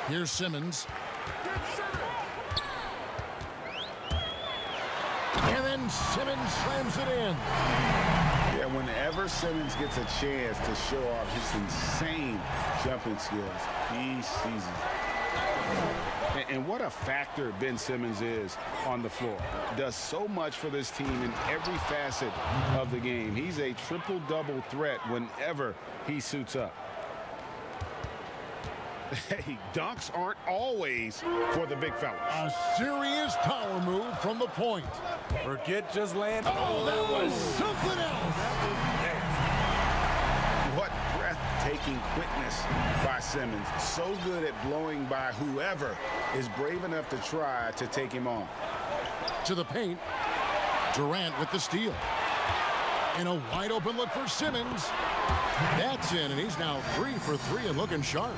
Here's Simmons. And then Simmons slams it in. Yeah, whenever Simmons gets a chance to show off his insane jumping skills, he seizes it. And what a factor Ben Simmons is on the floor. Does so much for this team in every facet of the game. He's a triple-double threat whenever he suits up. Hey, dunks aren't always for the big fellas. A serious power move from the point. Forget just landing. Oh, that was something else. What breathtaking quickness by Simmons. So good at blowing by whoever is brave enough to try to take him on. To the paint. Durant with the steal. And a wide open look for Simmons. That's in, and he's now 3 for 3 and looking sharp.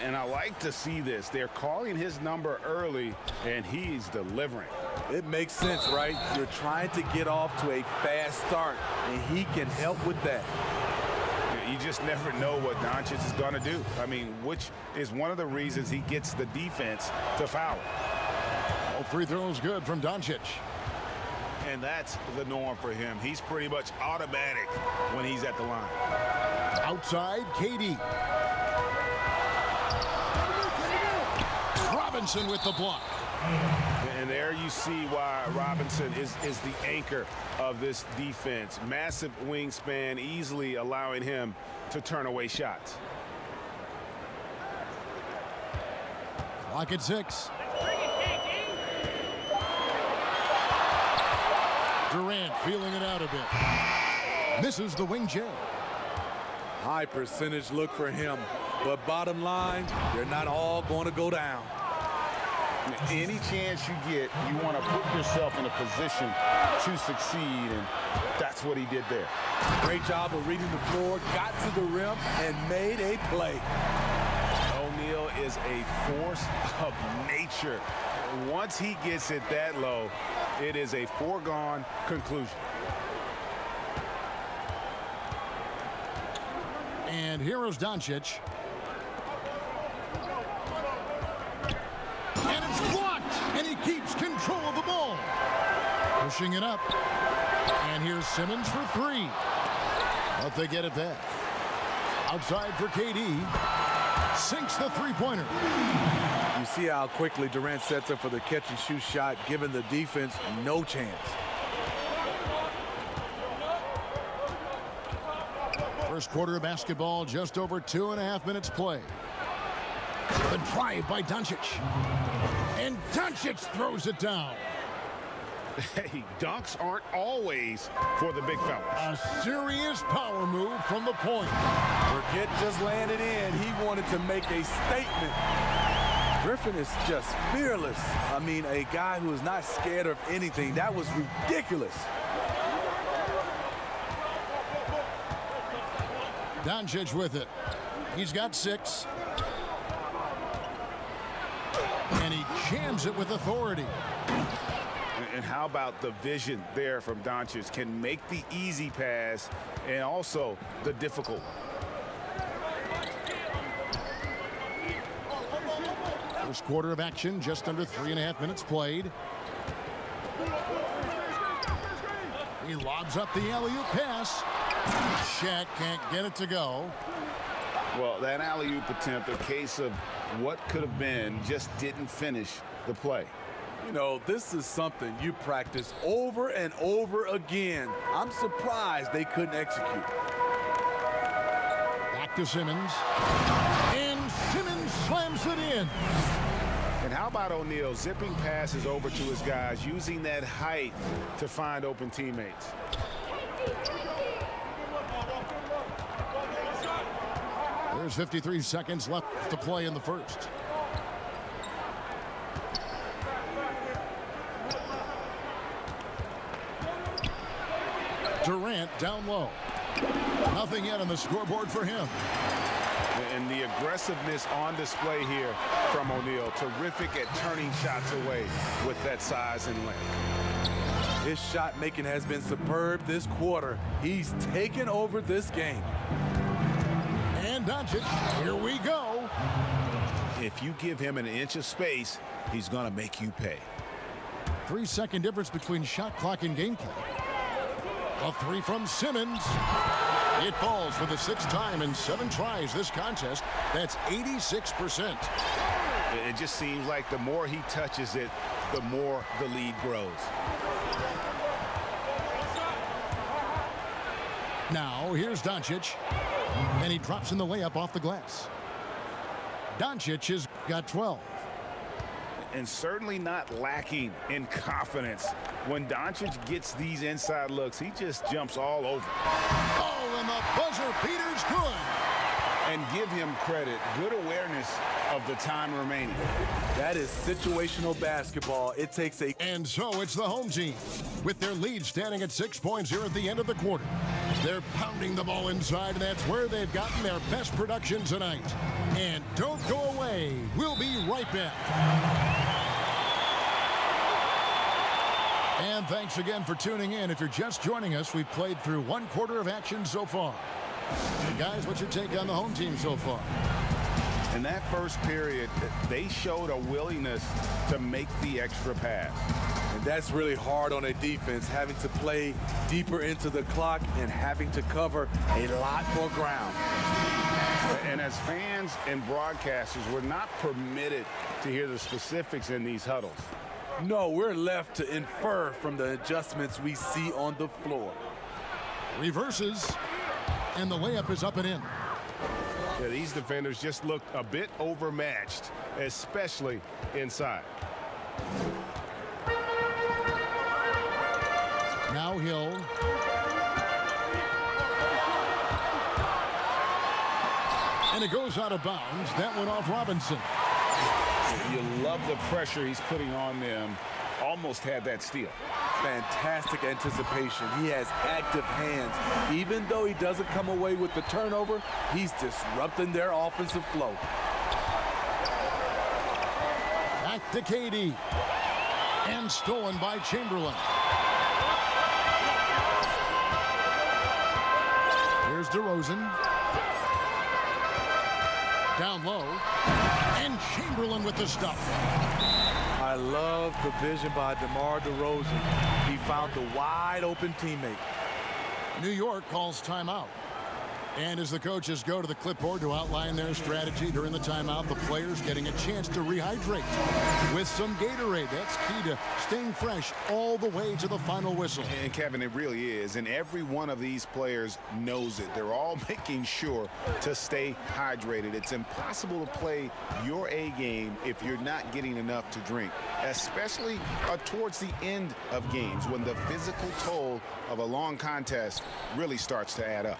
And I like to see this. They're calling his number early, and he's delivering. It makes sense, right? You're trying to get off to a fast start, and he can help with that. You just never know what Doncic is going to do. I mean, which is one of the reasons he gets the defense to foul. All free throws good from Doncic. And that's the norm for him. He's pretty much automatic when he's at the line. Outside, KD. Robinson with the block. And there you see why Robinson is the anchor of this defense. Massive wingspan, easily allowing him to turn away shots. Clock at 6. Durant feeling it out a bit. Misses the wing jab. High percentage look for him. But bottom line, they're not all going to go down. Any chance you get, you want to put yourself in a position to succeed, and that's what he did there. Great job of reading the floor, got to the rim, and made a play. O'Neal is a force of nature. Once he gets it that low, it is a foregone conclusion. And here is Doncic. And it's blocked. And he keeps control of the ball. Pushing it up. And here's Simmons for 3. But they get it back. Outside for KD. Sinks the three-pointer. You see how quickly Durant sets up for the catch-and-shoot shot, giving the defense no chance. First quarter of basketball, just over 2.5 minutes play. The drive by Doncic. And Doncic throws it down. Hey, dunks aren't always for the big fellas. A serious power move from the point. Forget just landing in. He wanted to make a statement. Griffin is just fearless. I mean, a guy who is not scared of anything. That was ridiculous. Doncic with it. He's got 6. And he jams it with authority. And how about the vision there from Doncic? Can make the easy pass and also the difficult. First quarter of action, just under 3.5 minutes played. He lobs up the alley-oop pass. Shaq can't get it to go. Well, that alley-oop attempt, a case of what could have been, just didn't finish the play. You know, this is something you practice over and over again. I'm surprised they couldn't execute. Back to Simmons. And Simmons slams it in. And how about O'Neal zipping passes over to his guys, using that height to find open teammates? There's 53 seconds left to play in the first. Durant down low. Nothing yet on the scoreboard for him. And the aggressiveness on display here from O'Neal. Terrific at turning shots away with that size and length. His shot making has been superb this quarter. He's taken over this game. And Doncic, here we go. If you give him an inch of space, he's going to make you pay. 3-second difference between shot clock and gameplay. A three from Simmons. It falls for the 6th time in 7 tries this contest. That's 86%. It just seems like the more he touches it, the more the lead grows. Now, here's Doncic. And he drops in the layup off the glass. Doncic has got 12. And certainly not lacking in confidence. When Doncic gets these inside looks, he just jumps all over. Oh, and the buzzer beater's good. And give him credit. Good awareness of the time remaining. That is situational basketball. It takes a... And so it's the home team with their lead standing at 6 points here at the end of the quarter. They're pounding the ball inside, and that's where they've gotten their best production tonight. And don't go away. We'll be right back. And thanks again for tuning in. If you're just joining us, we've played through 1 quarter of action so far. And guys, what's your take on the home team so far? In that first period, they showed a willingness to make the extra pass. And that's really hard on a defense, having to play deeper into the clock and having to cover a lot more ground. And as fans and broadcasters, we're not permitted to hear the specifics in these huddles. No, we're left to infer from the adjustments we see on the floor. Reverses, and the layup is up and in. Yeah, these defenders just looked a bit overmatched, especially inside. Now Hill. And it goes out of bounds. That went off Robinson. You love the pressure he's putting on them. Almost had that steal. Fantastic anticipation. He has active hands. Even though he doesn't come away with the turnover, he's disrupting their offensive flow. Back to KD. And stolen by Chamberlain. Here's DeRozan. Down low. And Chamberlain with the stuff. I love the vision by DeMar DeRozan. He found the wide open teammate. New York calls timeout. And as the coaches go to the clipboard to outline their strategy during the timeout, the players getting a chance to rehydrate with some Gatorade. That's key to staying fresh all the way to the final whistle. And Kevin, it really is. And every one of these players knows it. They're all making sure to stay hydrated. It's impossible to play your A game if you're not getting enough to drink, especially towards the end of games when the physical toll of a long contest really starts to add up.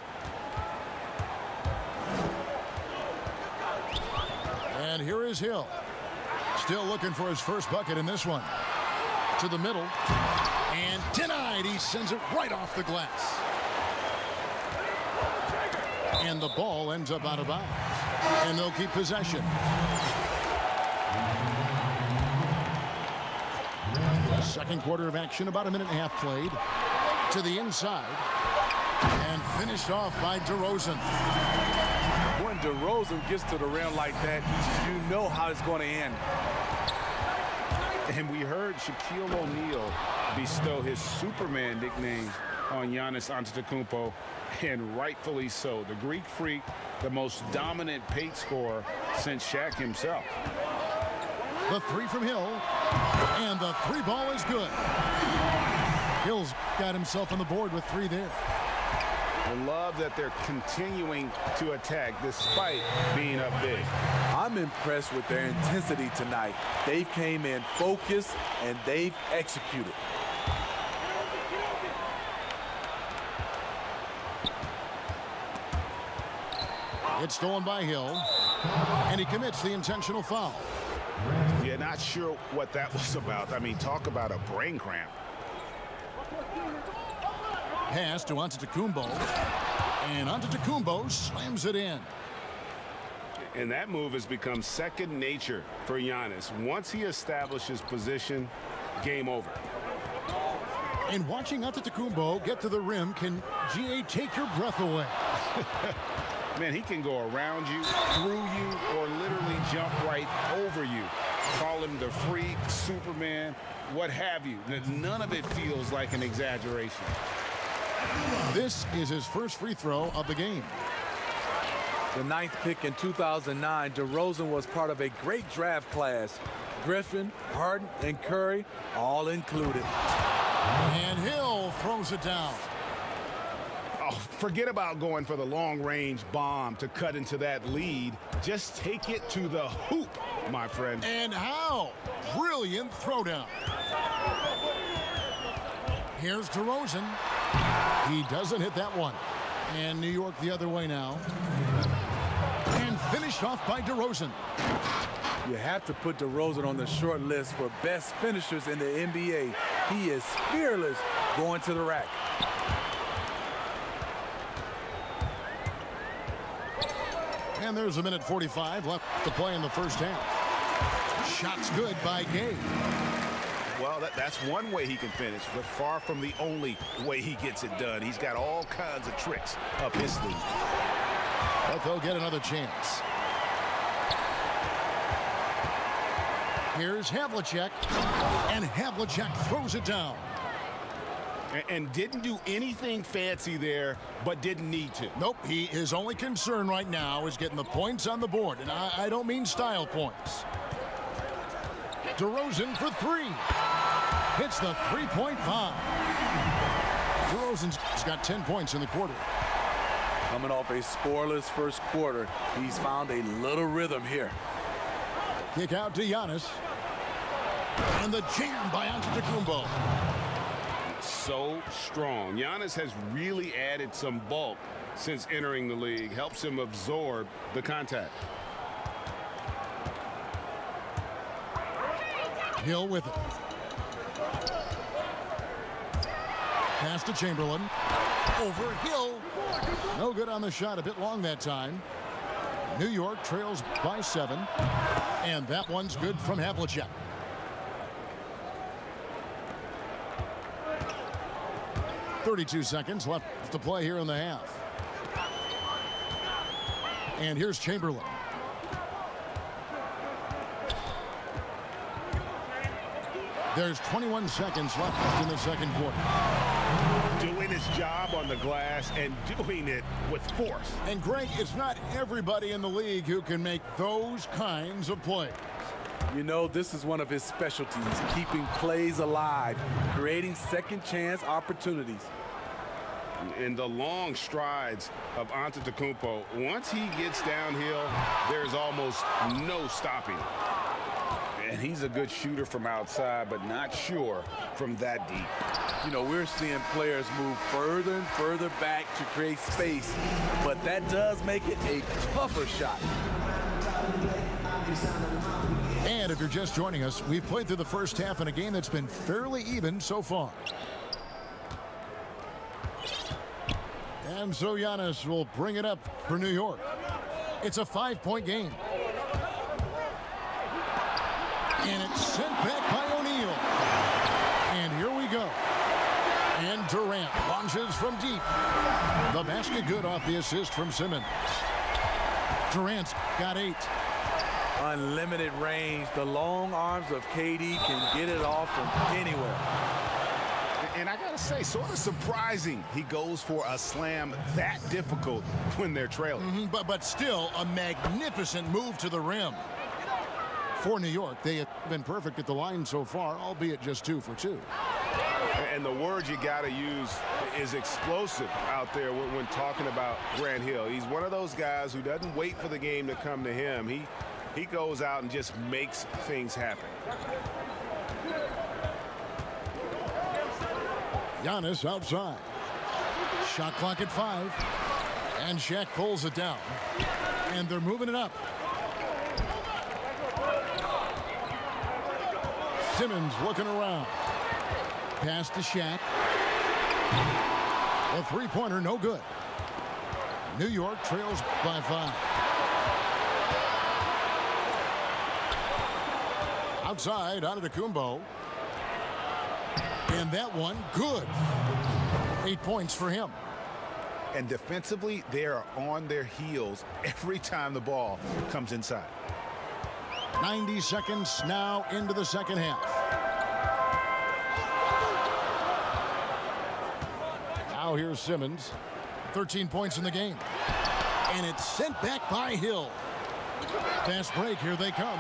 And here is Hill. Still looking for his first bucket in this one. To the middle. And denied. He sends it right off the glass. And the ball ends up out of bounds. And they'll keep possession. Second quarter of action, about a minute and a half played. To the inside. And finished off by DeRozan. When DeRozan gets to the rim like that, you know how it's going to end. And we heard Shaquille O'Neal bestow his Superman nickname on Giannis Antetokounmpo, and rightfully so. The Greek Freak, the most dominant paint scorer since Shaq himself. The three from Hill, and the three ball is good. Hill's got himself on the board with three there. I love that they're continuing to attack despite being up big. I'm impressed with their intensity tonight. They've came in focused and they've executed. It's stolen by Hill, and he commits the intentional foul. Yeah, not sure what that was about. I mean, talk about a brain cramp. Pass to Antetokounmpo, and Antetokounmpo slams it in. And that move has become second nature for Giannis. Once he establishes position, game over. And watching Antetokounmpo get to the rim can, GA, take your breath away. Man, he can go around you, through you, or literally jump right over you. Call him the freak, Superman, what have you. None of it feels like an exaggeration. This is his first free throw of the game. The 9th pick in 2009, DeRozan was part of a great draft class. Griffin, Harden, and Curry all included. And Hill throws it down. Oh, forget about going for the long-range bomb to cut into that lead. Just take it to the hoop, my friend. And how? Brilliant throwdown. Here's DeRozan. He doesn't hit that one. And New York the other way now. And finished off by DeRozan. You have to put DeRozan on the short list for best finishers in the NBA. He is fearless going to the rack. And there's 1:45 left to play in the first half. Shots good by Gay. Well, that's one way he can finish, but far from the only way he gets it done. He's got all kinds of tricks up his sleeve. But they'll get another chance. Here's Havlicek, and Havlicek throws it down. And didn't do anything fancy there, but didn't need to. Nope, his only concern right now is getting the points on the board, and I don't mean style points. DeRozan for three. Hits the three-point bomb. DeRozan's got 10 points in the quarter. Coming off a scoreless first quarter, he's found a little rhythm here. Kick out to Giannis. And the jam by Antetokounmpo. So strong. Giannis has really added some bulk since entering the league. Helps him absorb the contact. Hill with it. Pass to Chamberlain. Over Hill. No good on the shot. A bit long that time. New York trails by 7. And that one's good from Havlicek. .32 seconds left to play here in the half. And here's Chamberlain. There's 21 seconds left in the second quarter. Doing his job on the glass and doing it with force. And Greg, it's not everybody in the league who can make those kinds of plays. You know, this is one of his specialties, keeping plays alive, creating second chance opportunities. In the long strides of Antetokounmpo, once he gets downhill, there's almost no stopping. And he's a good shooter from outside, but not sure from that deep. You know, we're seeing players move further and further back to create space, but that does make it a tougher shot. And if you're just joining us, we've played through the first half in a game that's been fairly even so far. And so Giannis will bring it up for New York. It's a 5-point game. And it's sent back by O'Neal. And here we go. And Durant launches from deep. The basket good off the assist from Simmons. Durant's got 8. Unlimited range. The long arms of KD can get it off from anywhere. And I gotta say, sort of surprising he goes for a slam that difficult when they're trailing. But still a magnificent move to the rim. For New York, they have been perfect at the line so far, albeit just 2 for 2. And the word you got to use is explosive out there when talking about Grant Hill. He's one of those guys who doesn't wait for the game to come to him. He goes out and just makes things happen. Giannis outside. Shot clock at 5. And Shaq pulls it down. And they're moving it up. Simmons looking around. Pass to Shaq. The three-pointer no good. New York trails by 5. Outside, Antetokounmpo. And that one, good. 8 points for him. And defensively, they are on their heels every time the ball comes inside. 90 seconds now into the second half. Now here's Simmons. 13 points in the game. And it's sent back by Hill. Fast break, here they come.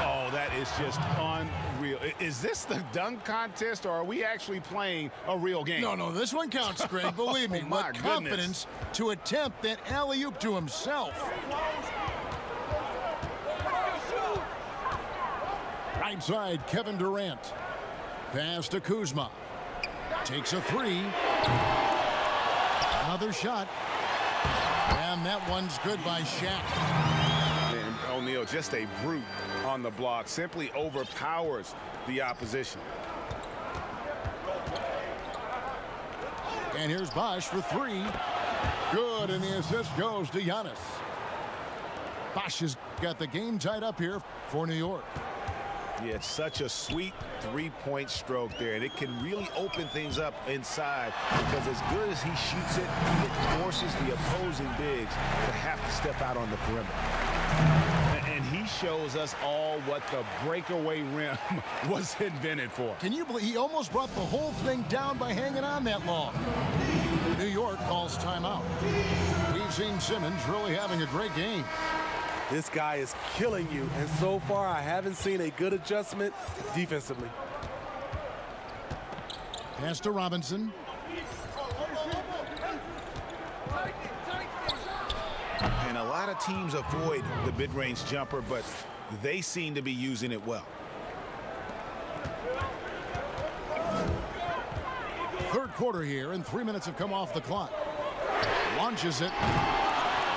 Oh, that is just unreal. Is this the dunk contest, or are we actually playing a real game? No, this one counts, Greg. Believe me. Oh, my with confidence to attempt that alley-oop to himself. Right side, Kevin Durant. Pass to Kuzma. Takes a 3. Another shot. And that one's good by Shaq. And O'Neal, just a brute on the block, simply overpowers the opposition. And here's Bosh for 3. Good, and the assist goes to Giannis. Bosh has got the game tied up here for New York. Yeah, it's such a sweet three-point stroke there, and it can really open things up inside because as good as he shoots it, it forces the opposing bigs to have to step out on the perimeter. And he shows us all what the breakaway rim was invented for. Can you believe he almost brought the whole thing down by hanging on that long? New York calls timeout. We've seen Simmons really having a great game. This guy is killing you, and so far I haven't seen a good adjustment defensively. Pass to Robinson. And a lot of teams avoid the mid-range jumper, but they seem to be using it well. Third quarter here, and 3 minutes have come off the clock. Launches it.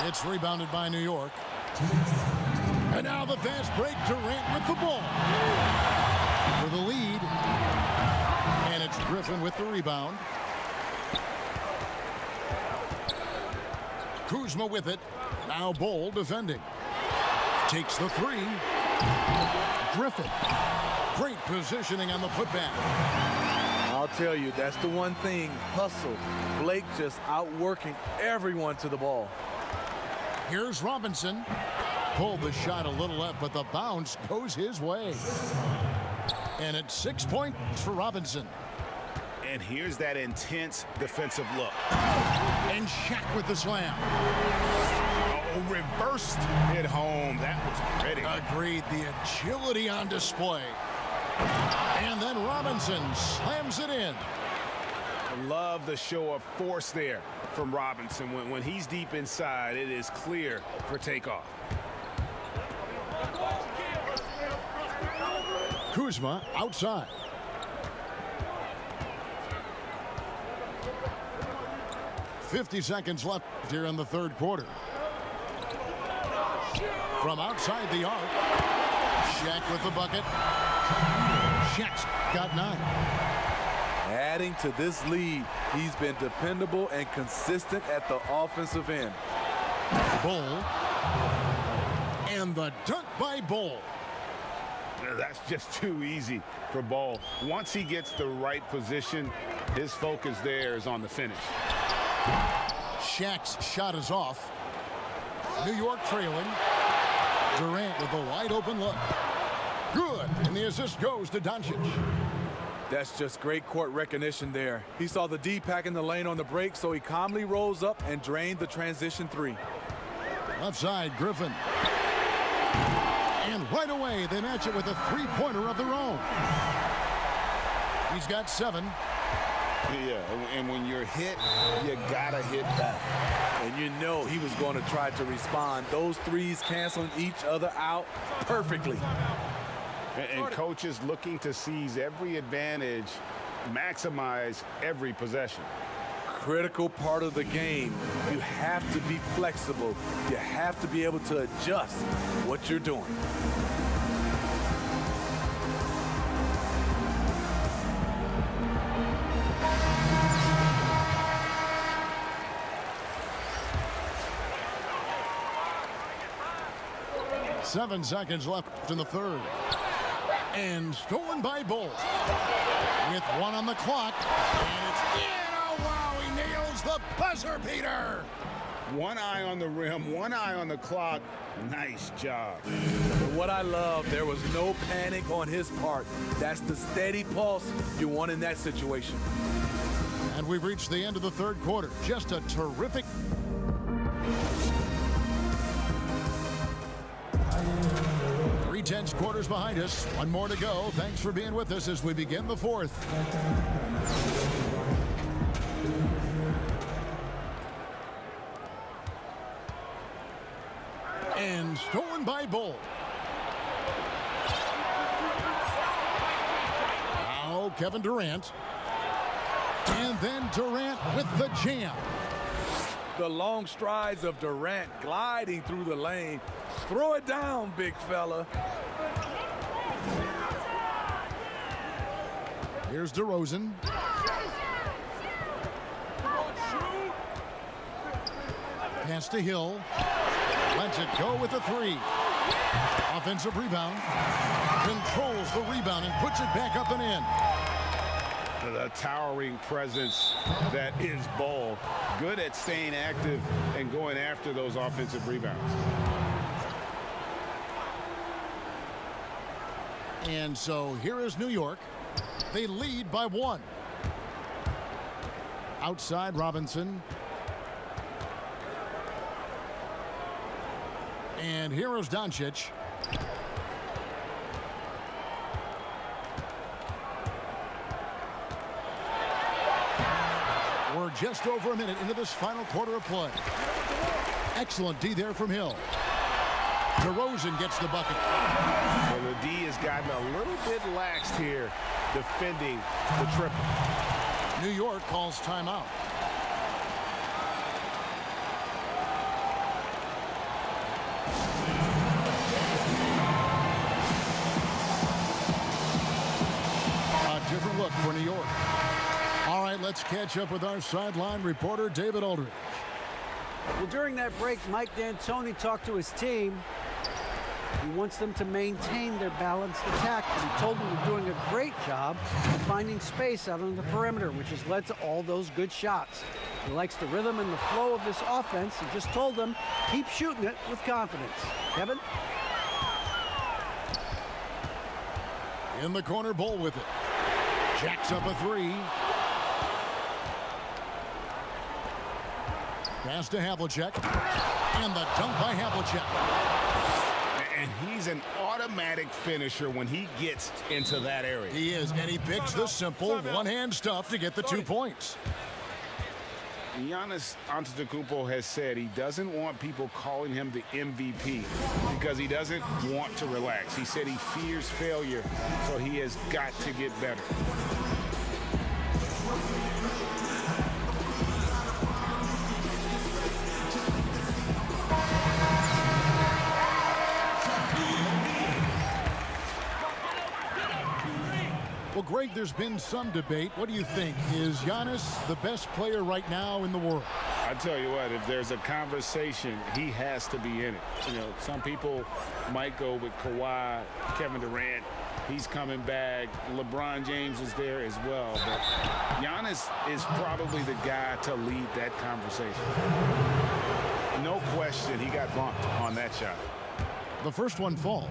It's rebounded by New York. And now the fast break. Durant with the ball. For the lead. And it's Griffin with the rebound. Kuzma with it. Now Bol defending. Takes the 3. Griffin. Great positioning on the putback. I'll tell you, that's the one thing. Hustle. Blake just outworking everyone to the ball. Here's Robinson. Pulled the shot a little left, but the bounce goes his way. And it's 6 points for Robinson. And here's that intense defensive look. And Shaq with the slam. Oh, reversed it home. That was pretty. Agreed. The agility on display. And then Robinson slams it in. I love the show of force there from Robinson. When he's deep inside, it is clear for takeoff. Kuzma outside. .50 seconds left here in the third quarter. From outside the arc, Shaq with the bucket. Shaq's got 9. Adding to this lead, he's been dependable and consistent at the offensive end. Bol. And the dunk by Bol. That's just too easy for Bol. Once he gets the right position, his focus there is on the finish. Shaq's shot is off. New York trailing. Durant with a wide open look. Good. And the assist goes to Doncic. That's just great court recognition there. He saw the D packing the lane on the break, so he calmly rose up and drained the transition three. Left side, Griffin. And right away, they match it with a three-pointer of their own. He's got 7. Yeah, and when you're hit, you gotta hit back. And you know he was going to try to respond. Those threes canceling each other out perfectly. And coaches looking to seize every advantage, maximize every possession. Critical part of the game. You have to be flexible. You have to be able to adjust what you're doing. Seven seconds left in the third. And stolen by Bull. With 1 on the clock. And it's in. Oh, wow, he nails the buzzer beater. One eye on the rim, one eye on the clock. Nice job. What I love, there was no panic on his part. That's the steady pulse you want in that situation. And we've reached the end of the third quarter. Just a terrific... 3/10 quarters behind us. One more to go. Thanks for being with us as we begin the fourth. And stolen by Bull. Now Kevin Durant. And then Durant with the jam. The long strides of Durant gliding through the lane. Throw it down, big fella. Here's DeRozan. Pass to Hill. Lets it go with a 3. Offensive rebound. Controls the rebound and puts it back up and in. The towering presence that is Bull. Good at staying active and going after those offensive rebounds. And so here is New York. They lead by 1. Outside Robinson. And here is Doncic. We're just over a minute into this final quarter of play. Excellent D there from Hill. DeRozan gets the bucket. Well, the D has gotten a little bit laxed here defending the triple. New York calls timeout. A different look for New York. All right, let's catch up with our sideline reporter, David Aldridge. Well, during that break, Mike D'Antoni talked to his team. He wants them to maintain their balanced attack, but he told them they're doing a great job of finding space out on the perimeter, which has led to all those good shots. He likes the rhythm and the flow of this offense. He just told them, keep shooting it with confidence. Kevin? In the corner, Bull with it. Jacks up a 3. Pass to Havlicek. And the dunk by Havlicek. And he's an automatic finisher when he gets into that area. He is, and he picks the simple one-hand stuff to get the 2 points. Giannis Antetokounmpo has said he doesn't want people calling him the MVP because he doesn't want to relax. He said he fears failure, so he has got to get better. Well, Greg, there's been some debate. What do you think? Is Giannis the best player right now in the world? I tell you what, if there's a conversation, he has to be in it. You know, some people might go with Kawhi, Kevin Durant. He's coming back. LeBron James is there as well. But Giannis is probably the guy to lead that conversation. No question, he got bumped on that shot. The first one falls.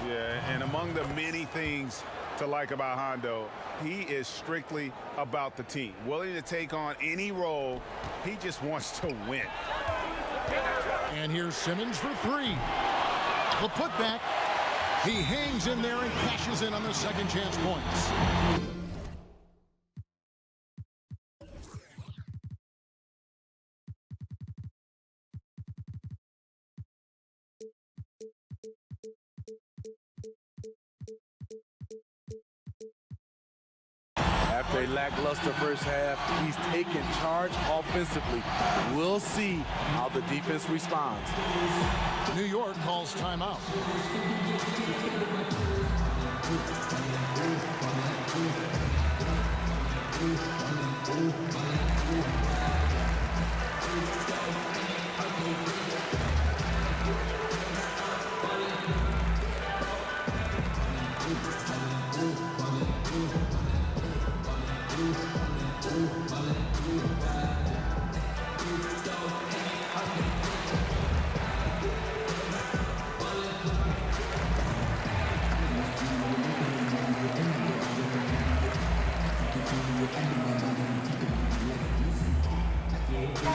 Yeah, and among the many things to like about Hondo. He is strictly about the team, willing to take on any role. He just wants to win. And here's Simmons for three. The putback. He hangs in there and cashes in on the second chance points. After a lackluster first half, he's taken charge offensively. We'll see how the defense responds. New York calls timeout.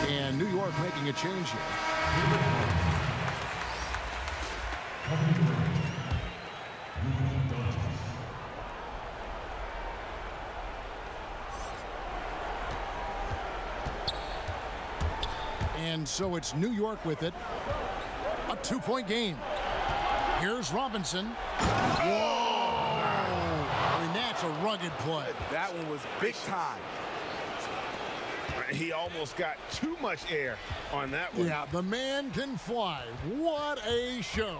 And New York making a change here. And so it's New York with it. A two-point game. Here's Robinson. Whoa! I mean, that's a rugged play. That one was big time. He almost got too much air on that one. Yeah, the man can fly. What a show.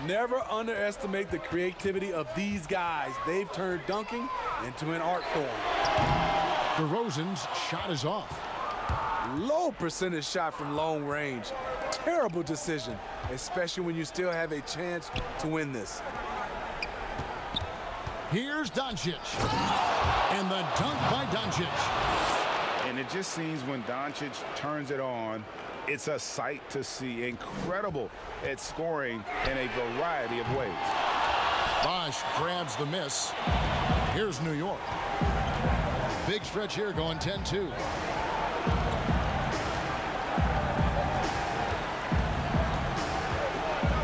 Never underestimate the creativity of these guys. They've turned dunking into an art form. DeRozan's shot is off. Low percentage shot from long range. Terrible decision, especially when you still have a chance to win this. Here's Doncic. And the dunk by Doncic. And it just seems when Doncic turns it on, it's a sight to see. Incredible at scoring in a variety of ways. Bosh grabs the miss. Here's New York. Big stretch here going 10-2.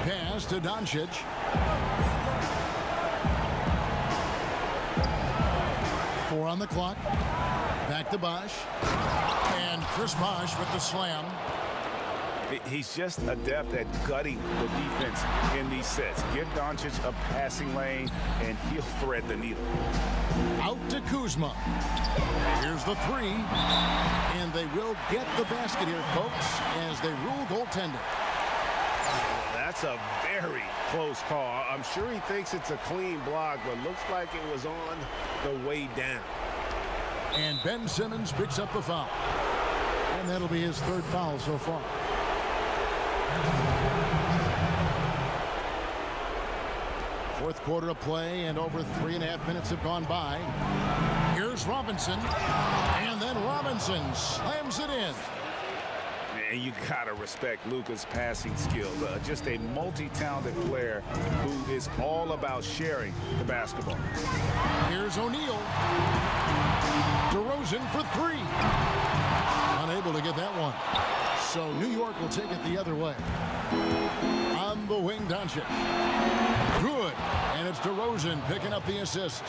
Pass to Doncic. Four on the clock. Back to Bosh. And Chris Bosh with the slam. He's just adept at gutting the defense in these sets. Give Doncic a passing lane, and he'll thread the needle. Out to Kuzma. Here's the three. And they will get the basket here, folks, as they rule goaltending. That's a very close call. I'm sure he thinks it's a clean block, but looks like it was on the way down. And Ben Simmons picks up the foul. And that'll be his third foul so far. Fourth quarter of play, and over 3.5 minutes have gone by. Here's Robinson. And then Robinson slams it in. And you gotta respect Luka's passing skills. Just a multi-talented player who is all about sharing the basketball. Here's O'Neal. DeRozan for three. Unable to get that one. So New York will take it the other way. On the wing, Doncic. Good. And it's DeRozan picking up the assist.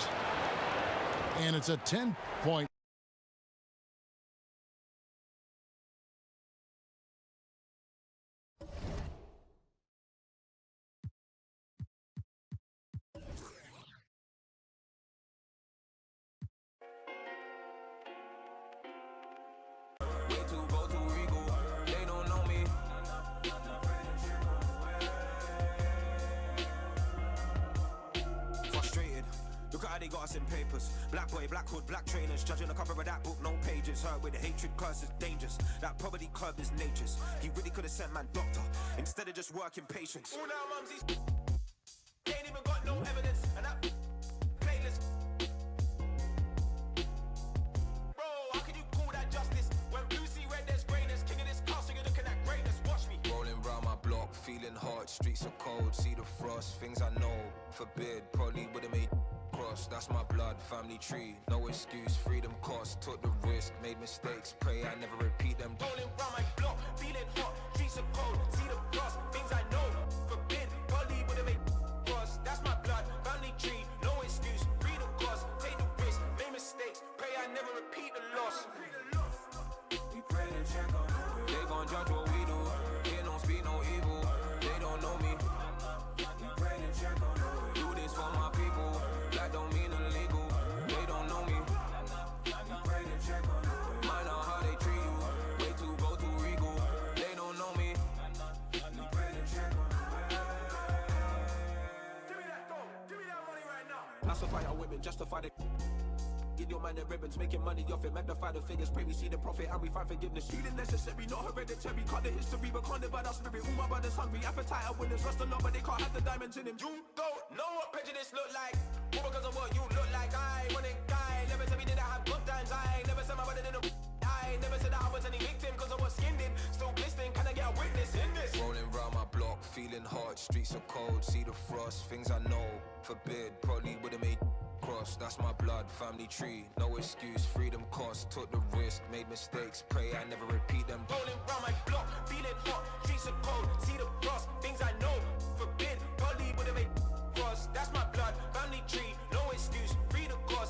And it's a 10-point. They got us in papers. Black boy, black hood, black trainers. Judging the cover of that book, no pages. Hurt with the hatred, curse is dangerous. That poverty curb is nature's. He really could have sent man doctor instead of just working patience. All now mumsies ain't even got no evidence. And that playlist. Bro, how can you call that justice? When blue see red, there's greyness. King of this castle, you're looking at greatness. Watch me. Rolling round my block, feeling hot. Streets are cold, see the frost. Things I know, forbid, probably would have made. cross, that's my blood, family tree. No excuse, freedom cost, took the risk, made mistakes, pray I never repeat them. Rolling round my block, feeling hot, streets are cold, see the cross, things I know, forbid, body would have made cross, that's my blood, family tree, no excuse, freedom cost, take the risk, made mistakes, pray I never repeat the loss. We pray to check on you. They gon' judge what we do, they don't speak no evil, they don't know me. We pray to check on you. Do this for my people, that don't mean illegal, they don't know me. We pray to check on you. Mind on how they treat you, way too go too regal, they don't know me. We pray to check on you. Give me that dough, give me that money right now. Pacify our women, justify the get your man the ribbons, making money off it, magnify the figures, pray we see the profit and we find forgiveness. Feeling necessary, not hereditary, cut the history, but can't live by our spirit. All my brothers hungry, appetite of winners, rust a lot, but they can't have the diamonds in him. You don't know what prejudice look like, all because of what you look like. I want it, guy, never said we didn't have good times. I never said my brother didn't. I never said that I was any victim, cause I was skinned in, still glistening, can I get a witness in this? Rolling round my block, feeling hot, streets are cold, see the frost, things I know, forbid, probably would've made cross, that's my blood, family tree, no excuse, freedom cost, took the risk, made mistakes, pray I never repeat them. Rolling